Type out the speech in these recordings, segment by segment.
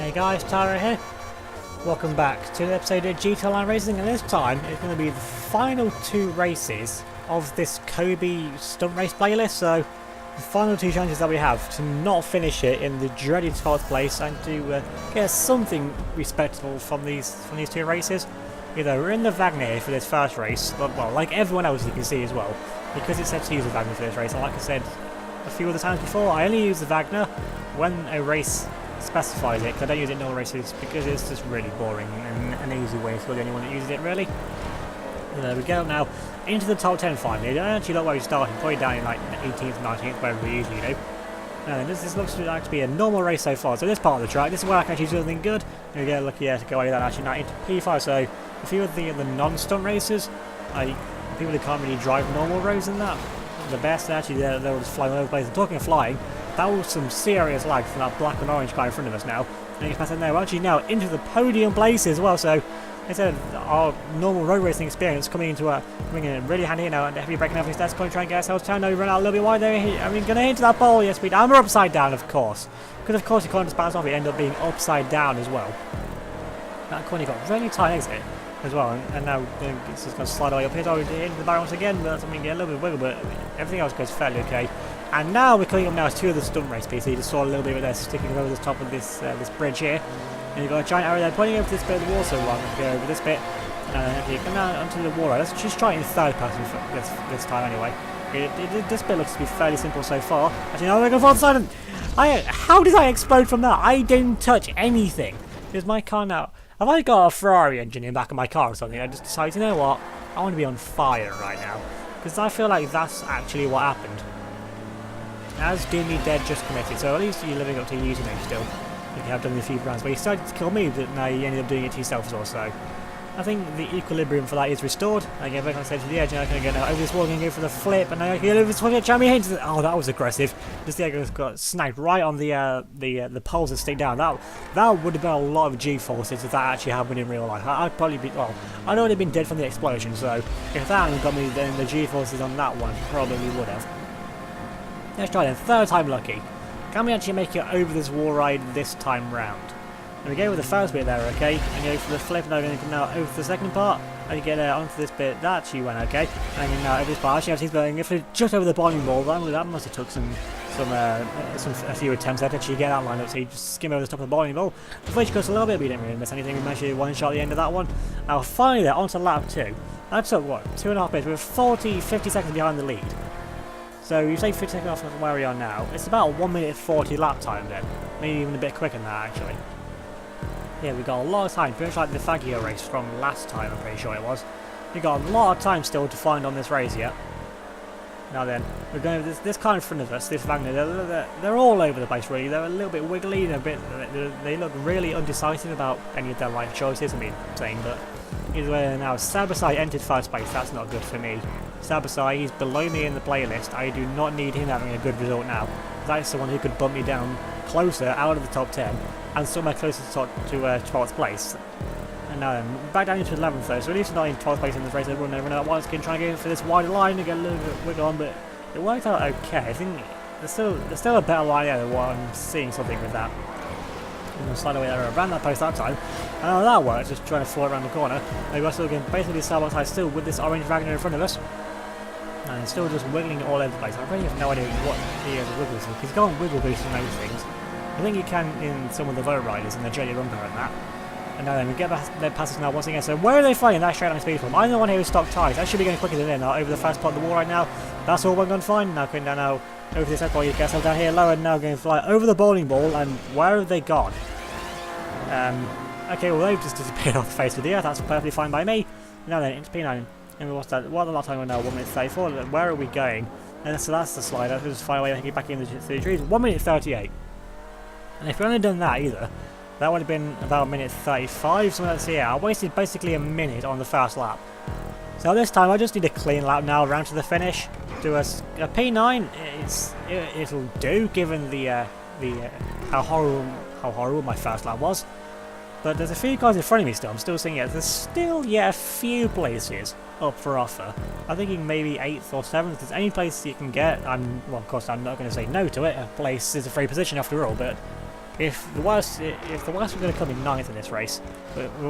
Hey guys, Tara here. Welcome back to an episode of GT Online Racing, and this time it's going to be the final two races of this Kobe stunt race playlist. So the final two chances that we have to not finish it in the dreaded 12th place and to get something respectable from these two races. Either we're in the Wagner for this first race, but, well, like everyone else you can see as well, because it said to use the Wagner for this race. And like I said a few other times before, I only use the Wagner when a race specifies it, because I don't use it in all races because it's just really boring and an easy way for anyone that uses it, really. And there we go now into the top 10 finally. I don't actually look where we started, probably down in like 18th, 19th, wherever we usually do. And this looks like to be a normal race so far. So this part of the track, this is where I can actually do something good. And we get lucky to go away with that actually now into P5. So a few of the non-stunt races, people who can't really drive normal roads and that, the best actually they're just flying all over the place. And talking of flying, that was some serious lag from that black and orange car in front of us now. And it's passing there. We're actually now into the podium place as well. So instead of our normal road racing experience coming in really handy now, and heavy braking everything, that's going to try and get ourselves turned over and out a little bit wide there. I mean, going to hit into that pole, yes, and we're upside down, of course. Because of course you can't just bounce off it, end up being upside down as well. That corner got really tight exit as well, and now it's just going to slide away up here. So into the barrier once again, but that's something, a little bit of wiggle, but everything else goes fairly okay. And now we're coming up now to two of the stunt race pieces. You just saw a little bit of this sticking over the top of this bridge here. And you've got a giant arrow there pointing over this bit of the wall, so we're going to go over this bit. And you come down onto the wall. Right, let's just try it in third person this time anyway. This bit looks to be fairly simple so far. Actually, no, we're going for the side. How did I explode from that? I didn't touch anything. Is my car now? Have I got a Ferrari engine in the back of my car or something? I just decided, you know what? I want to be on fire right now. Because I feel like that's actually what happened. As Dimmy Dead just committed, so at least you're living up to your username still. You have done a few rounds, but you started to kill me, but now you ended up doing it to yourself also. I think the equilibrium for that is restored. I get back on stage to the edge, and I'm going to get over this wall, going to go for the flip, and now I can get over this one, jam me into the... Oh, that was aggressive. Just the egg got snagged right on the poles that stick down. That would have been a lot of G-forces if that actually happened in real life. I'd probably be... Well, I'd already been dead from the explosion, so if that hadn't got me, then the G-forces on that one probably would have. Let's try then. Third time lucky. Can we actually make it over this wall ride this time round? And we go with the first bit there, okay? And go for the flip, and I'm going to come now over to the second part. And you get onto this bit. That actually went okay. And then over this part, actually, I was going to go just over the bowling ball. That must have took a few attempts there to actually get that line up. So you just skim over the top of the bowling ball. The footage cost a little bit, but we didn't really miss anything. We managed to one shot at the end of that one. Now finally there, onto lap 2. That took, what, 2.5 minutes. We're 50 seconds behind the lead. So you say 50 seconds off from where we are now. It's about 1 minute 40 lap time then. Maybe even a bit quicker than that actually. Yeah, we got a lot of time, pretty much like the Fagio race from last time, I'm pretty sure it was. We got a lot of time still to find on this race yet. Now then, we're going with this car in front of us, this Wagner. They're all over the place really. They're a little bit wiggly, they look really undecisive about any of their life choices. I mean, I'm saying, but either way now, Sabasai entered first place. That's not good for me. Sabasai, he's below me in the playlist. I do not need him having a good result now. That is someone who could bump me down closer out of the top 10 and somewhere closer to 12th place. And now then, back down into 11th though, so at least not in 12th place in this race. They're running over that once again, trying to go for this wider line and get a little bit wiggle on, but it worked out okay. I think there's still a better line there than what I'm seeing something with that. I'm going to slide away there around that post that time. And that worked, just trying to float around the corner. And we're still going basically side by side still with this orange Wagner in front of us. And he's still just wiggling all over the place. I really have no idea what he is wiggles. He's got wiggle boost and those things. I think you can in some of the Vote Riders and the Jelly Rumper and that. And now then, we get their passes now once again. So where are they flying that straight line speed from? I'm the one here with stock tyres. That should be going quicker than now over the first part of the wall right now. That's all we're going to find. Now going down now over this airport. You guys down here lower, and now going to fly over the bowling ball. And where have they gone? Okay, well they've just disappeared off the face of the earth. That's perfectly fine by me. Now then, into P9. And what's that? What the last time we're now 1 minute 34. Where are we going? And so that's the slide. Let's just fly away back in through the trees. 1 minute 38. And if we only done that either, that would have been about a minute 35. So let's see. Yeah, I wasted basically a minute on the first lap. So this time I just need a clean lap now around to the finish. Do a P9. It'll do given how horrible my first lap was. But there's a few guys in front of me still. I'm still seeing it. There's still, a few places up for offer. I'm thinking maybe 8th or 7th. If there's any place you can get, well, of course, I'm not going to say no to it. A place is a free position after all, but if the worst are going to come in ninth in this race,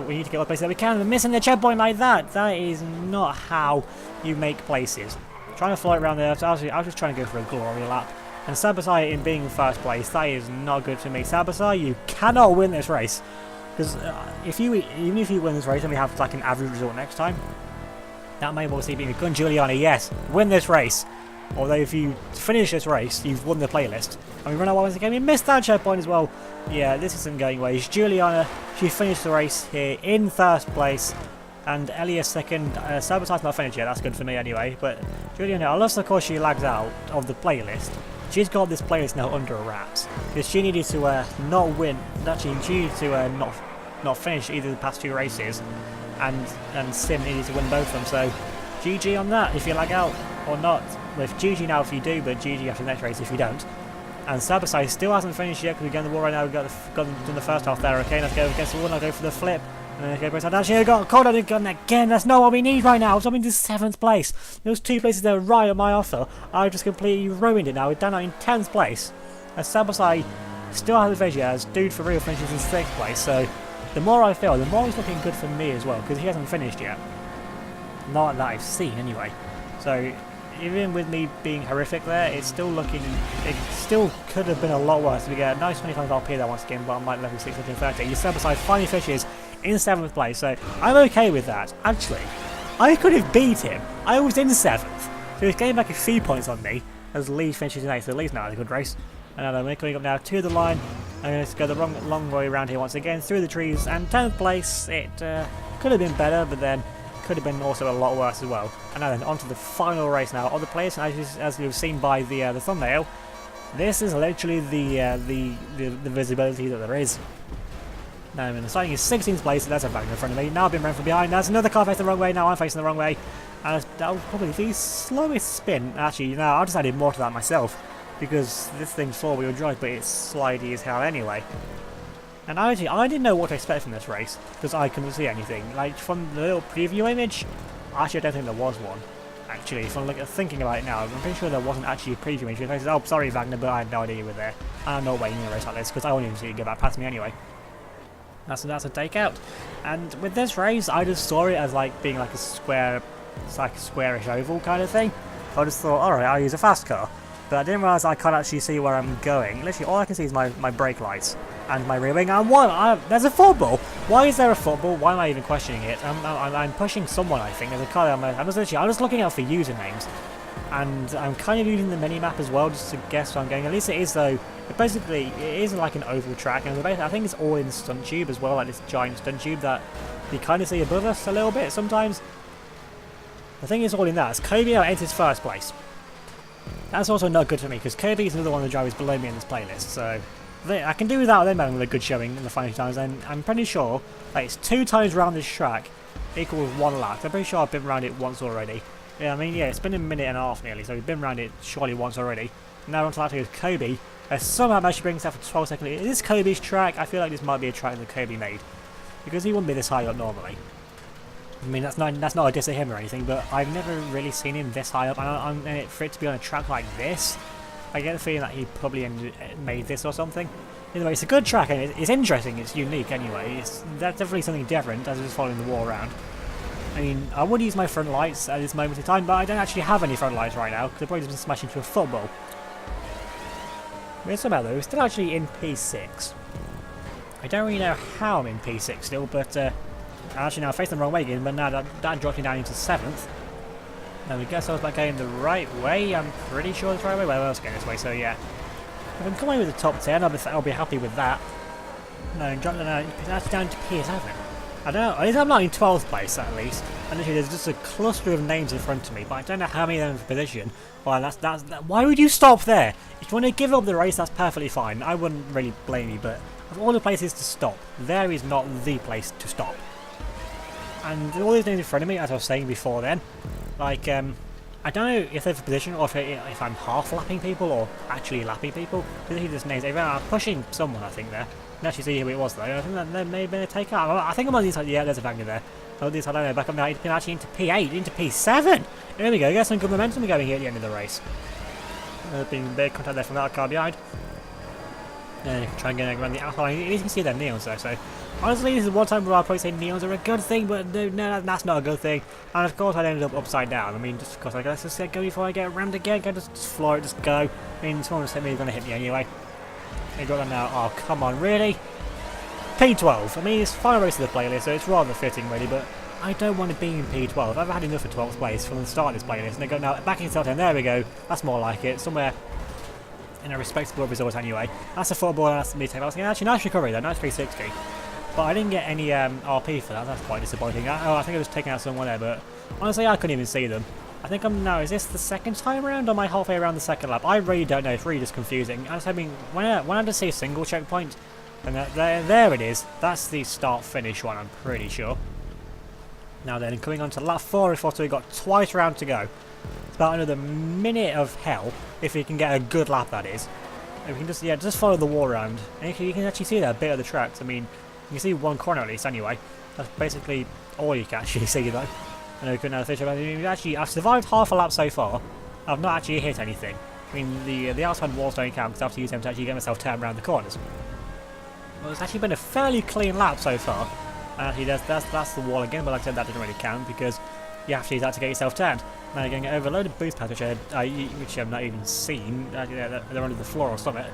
we need to get all the places that we can. We're missing the checkpoint like that. That is not how you make places. Trying to fly around there, I was just trying to go for a glory lap. And Sabasai in being in first place, that is not good for me. Sabasai, you cannot win this race. Because even if you win this race and we have like an average result next time, that may well see being Gun Giuliani, yes, win this race. Although if you finish this race, you've won the playlist. And we run out once again, we missed that checkpoint as well. Yeah, this isn't going well. Giuliana, she finished the race here in first place. And Elias second. Sabasai's not finished yet, that's good for me anyway. But Giuliana, unless of course she lags out of the playlist, she's got this playlist now under wraps. Because she needed to not win, actually she needed to not finish either of the past two races. And Sim needed to win both of them, so GG on that if you lag out or not. With GG now if you do, but GG after the next race if you don't. And Sabasai still hasn't finished yet because we're going to the wall right now. We've done the first half there. Okay, let's go against the wall. I'll go for the flip. And then go actually, I got caught on the gun again. That's not what we need right now. I'm in the 7th place. Those two places that were right at my offer, I just completely ruined it now. We're down in 10th place. And Sabasai still has advantage as dude for real finishes in 6th place. So the more I feel, the more it's looking good for me as well because he hasn't finished yet. Not that I've seen anyway. So even with me being horrific there, it's still looking, it still could have been a lot worse. We get a nice 25 RP there once again, but I'm like level 630. Your Sabasai finally finishes in 7th place, so I'm okay with that. Actually, I could have beat him. I was in 7th, so he's getting back a few points on me as Lee finishes in 8th, so Lee's now had a good race. And we're coming up now to the line. I'm going to go the long way around here once again, through the trees, and 10th place. It could have been better, but then could have been also a lot worse as well. And now then, on to the final race now of the place. As you've seen by the thumbnail, this is literally the visibility that there is. Now I'm in the starting is 16th place, so that's a Wagner in front of me. Now I've been run from behind. That's another car facing the wrong way. Now I'm facing the wrong way. And that was probably the slowest spin. Actually, no, I just added more to that myself because this thing's 4-wheel drive, but it's slidey as hell anyway. And I didn't know what to expect from this race because I couldn't see anything. Like from the little preview image, actually I don't think there was one. Actually, if I'm thinking about it now, I'm pretty sure there wasn't actually a preview image. I said, oh, sorry Wagner, but I had no idea you were there. I'm not waiting in a race like this because I won't even see you get back past me anyway. That's a takeout. And with this race, I just saw it as like being like a square, it's like a squarish oval kind of thing. I just thought, alright, I'll use a fast car. But I didn't realise I can't actually see where I'm going. Literally, all I can see is my brake lights and my rear wing. And there's a football. Why is there a football? Why am I even questioning it? I'm pushing someone, I think. There's a car. I'm just looking out for usernames, and I'm kind of using the mini map as well just to guess where I'm going. At least it is though. It is like an oval track, and I think it's all in stunt tube as well, like this giant stunt tube that you kind of see above us a little bit sometimes. The thing is all in that. Kobe now enters first place. That's also not good for me because Kobe is another one of the drivers below me in this playlist, so I can do without them having a good showing in the final times. And I'm pretty sure that it's 2 times around this track equals 1 lap. I'm pretty sure I've been around it once already. Yeah, I mean, yeah, it's been a minute and a half nearly, so we've been around it surely once already. Now on to that with Kobe. Somehow managed to bring himself a 12 second lead. Is this Kobe's track? I feel like this might be a track that Kobe made because he wouldn't be this high up normally. I mean, that's not a diss at him or anything, but I've never really seen him this high up, and for it to be on a track like this, I get the feeling that he probably made this or something. Anyway, it's a good track, and it's interesting, it's unique anyway. That's definitely something different as it's following the wall around. I mean, I would use my front lights at this moment in time, but I don't actually have any front lights right now, because I've probably just been smashed into a football. But somehow though, we're still actually in P6. I don't really know how I'm in P6 still, but actually now I faced the wrong way again, but now that dropped me down into 7th. And I guess I was back going the right way. I'm pretty sure it's the right way. Well, I was going this way, so yeah. If I can come away with the top 10, I'll be happy with that. No, that's down to P7. I don't know. At least I'm not in 12th place, at least. And literally, there's just a cluster of names in front of me, but I don't know how many of them are in position. Well, why would you stop there? If you want to give up the race, that's perfectly fine. I wouldn't really blame you, but of all the places to stop, there is not the place to stop. And all these names in front of me, as I was saying before then, like, I don't know if they're for position or if I'm half lapping people or actually lapping people. These are just names. I'm pushing someone, I think, there. I actually see who it was, though. I think that there may have been a takeout. I think I'm on the inside. Yeah, there's a Wagner there. Oh, this, I don't know, back up now. It's been actually into P8, into P7. There we go. Get some good momentum going here at the end of the race. There's been big contact there from that car behind. Try and get around the outside. You can see their neons though, so honestly this is one time where I'll probably say neons are a good thing, but no, that's not a good thing. And of course I ended up upside down. I mean, just because I guess let's just go before I get rammed again. Go just floor it, just go. I mean, someone's hit me, going to hit me anyway. I got that now. Oh, come on, really? P12. I mean, it's final race of the playlist, so it's rather fitting, really, but I don't want to be in P12. I've had enough of 12th place from the start of this playlist, and I go now back in top 10. There we go. That's more like it. Somewhere in a respectable result anyway. That's a football, and that's me taking. I was thinking, actually, nice recovery though, nice 360. But I didn't get any RP for that. That's quite disappointing. I think I was taking out someone there, but honestly, I couldn't even see them. I think I'm now. Is this the second time around, or am I halfway around the second lap? I really don't know. It's really just confusing. I was hoping when I just see a single checkpoint, and there it is. That's the start-finish one. I'm pretty sure. Now then, coming on to lap 4 before we got twice around to go. It's about another minute of hell if you can get a good lap. That is. If you can just follow the wall around, and you can actually see that bit of the tracks. I mean, you can see one corner at least. Anyway, that's basically all you can actually see though. I know, couldn't have actually, I've survived half a lap so far. I've not actually hit anything. I mean, the outside walls don't count because I have to use them to actually get myself turned around the corners. Well, it's actually been a fairly clean lap so far. And actually, that's the wall again, but like I said, that doesn't really count because you have to use that to get yourself turned. Now you're getting overloaded boost pads, which I've not even seen. They're under the floor or something.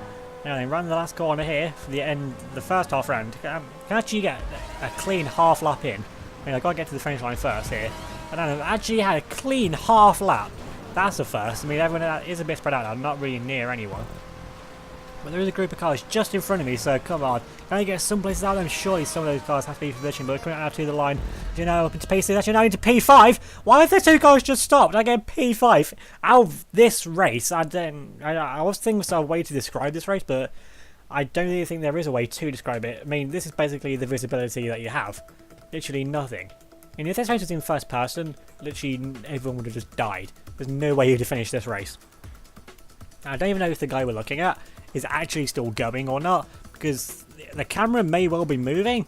Now then, run the last corner here for the end, the first half round. Can actually get a clean half lap in. I mean, I've got to get to the finish line first here. And I've actually had a clean half lap. That's the first. I mean, everyone is a bit spread out. I'm not really near anyone. But there is a group of cars just in front of me, so come on. Can I get some places out of them? Surely some of those cars have to be positioned, but coming out to the line. You know, up into P6, actually now into P5. Why have the two cars just stopped? I get P5 out of this race. I was thinking of a way to describe this race, but I don't really think there is a way to describe it. I mean, this is basically the visibility that you have. Literally nothing. And if this race was in first person, literally everyone would have just died. There's no way you'd have finished this race. I don't even know if the guy we're looking at is actually still going or not, because the camera may well be moving,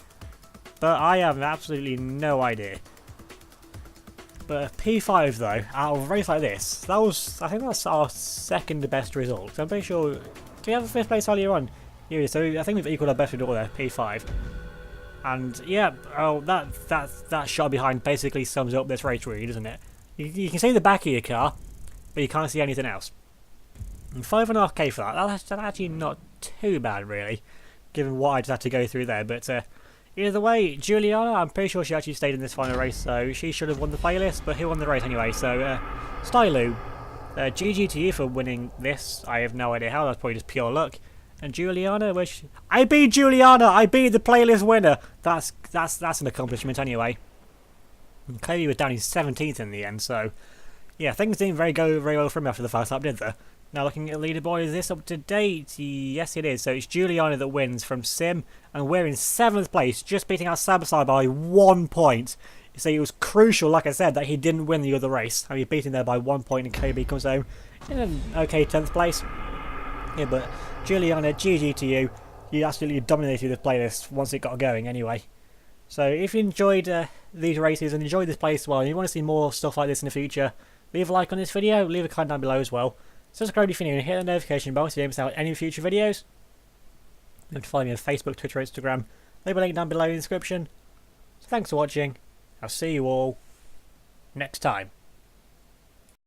but I have absolutely no idea. But P5 though, out of a race like this, I think that's our second best result. I'm pretty sure, do we have a 5th place earlier on? Yeah, so I think we've equalled our best result there, P5. And yeah, oh, that shot behind basically sums up this race really, doesn't it? You can see the back of your car, but you can't see anything else. And 5.5k for that. That's actually not too bad really, given what I just had to go through there. But either way, Juliana, I'm pretty sure she actually stayed in this final race, so she should have won the playlist. But who won the race anyway? So Stylu, GG to you for winning this. I have no idea how. That's probably just pure luck. And Juliana, I beat Juliana! I beat the playlist winner! That's an accomplishment anyway. And Chloe was down in 17th in the end, so yeah, things didn't go very well for me after the first lap, did they? Now looking at the leaderboard, is this up to date? Yes it is, so it's Juliana that wins from Sim, and we're in 7th place, just beating our Sabasai by 1 point. So it was crucial, like I said, that he didn't win the other race. I mean, beat him there by 1 point, and Kobe comes home in an okay 10th place. Yeah, but Juliana, GG to you. You absolutely dominated the playlist once it got going anyway. So if you enjoyed these races and enjoyed this place well, and you want to see more stuff like this in the future, leave a like on this video, leave a comment down below as well. Subscribe if you're new and hit the notification bell so you don't miss out on any future videos. You can follow me on Facebook, Twitter, Instagram. Leave a link down below in the description. So thanks for watching. I'll see you all next time.